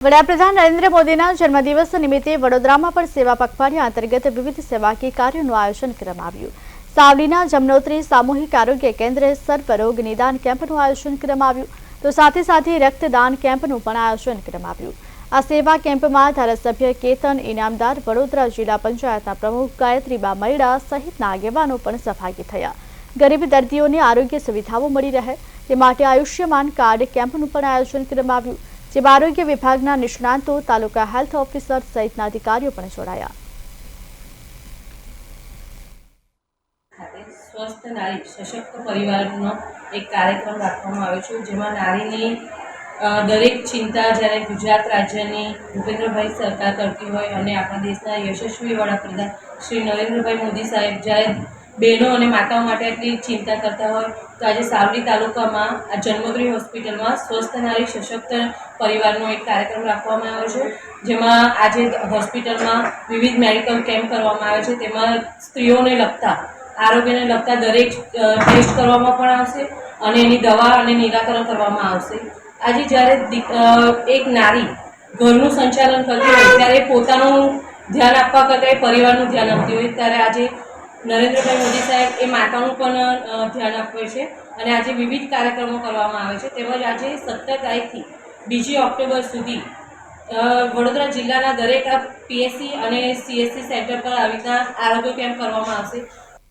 વડાપ્રધાન નરેન્દ્ર મોદીના જન્મદિવસ નિમિત્તે વડોદરામાં પણ સેવા પખવાડિયા અંતર્ગત વિવિધ સેવાકીય કાર્યોનું આયોજન કરવામાં આવ્યું। સાવલીના જમનોત્રી સામૂહિક આરોગ્ય કેન્દ્રે સર્પરોગ નિદાન કેમ્પનું આયોજન કરવામાં આવ્યું, તો સાથે રક્તદાન કેમ્પનું પણ આયોજન કરવામાં આવ્યું। આ સેવા કેમ્પમાં ધારાસભ્ય કેતન ઇનામદાર, વડોદરા જિલ્લા પંચાયતના પ્રમુખ ગાયત્રીબા મૈડા સહિતના આગેવાનો પણ સહભાગી થયા। ગરીબ દર્દીઓને આરોગ્ય સુવિધાઓ મળી રહે તે માટે આયુષ્યમાન કાર્ડ કેમ્પનું પણ આયોજન કરવામાં આવ્યું, જેમાં આરોગ્ય વિભાગના નિષ્ણાતો, તાલુકા હેલ્થ ઓફિસર સહિતના અધિકારીઓ પણ જોડાયા। સ્વસ્થ નારી સશક્ત પરિવારનો એક કાર્યક્રમ રાખવામાં આવ્યો છે, જેમાં નારીની દરેક ચિંતા જ્યારે ગુજરાત રાજ્યની ભૂપેન્દ્રભાઈ સરકાર કરતી હોય અને આપણા દેશના યશસ્વી વડાપ્રધાન શ્રી નરેન્દ્રભાઈ મોદી સાહેબ જ્યારે બહેનો અને માતાઓ માટે આટલી ચિંતા કરતા હોય, તો આજે સાવલી તાલુકામાં આ જન્મોત્રી હોસ્પિટલમાં સ્વસ્થ નારી સશક્ત પરિવારનો એક કાર્યક્રમ રાખવામાં આવ્યો છે, જેમાં આજે હોસ્પિટલમાં વિવિધ મેડિકલ કેમ્પ કરવામાં આવે છે। તેમાં સ્ત્રીઓને લગતા, આરોગ્યને લગતા દરેક ટેસ્ટ કરવામાં પણ આવશે અને એની દવા અને નિરાકરણ કરવામાં આવશે। આજે જ્યારે એક નારી ઘરનું સંચાલન કરતી હોય ત્યારે પોતાનું ધ્યાન આપવા કરતાં એ પરિવારનું ધ્યાન આપતી હોય, ત્યારે આજે નરેન્દ્રભાઈ મોદી સાહેબ એ માતાનું પણ ધ્યાન આપે છે અને આજે વિવિધ કાર્યક્રમો કરવામાં આવે છે। તેમજ આજે 17 તારીખથી 2 ઓક્ટોબર સુધી વડોદરા જિલ્લાના દરેક પીએસસી અને સીએસસી સેન્ટર પર આવી રીતના આરોગ્ય કેમ્પ કરવામાં આવશે।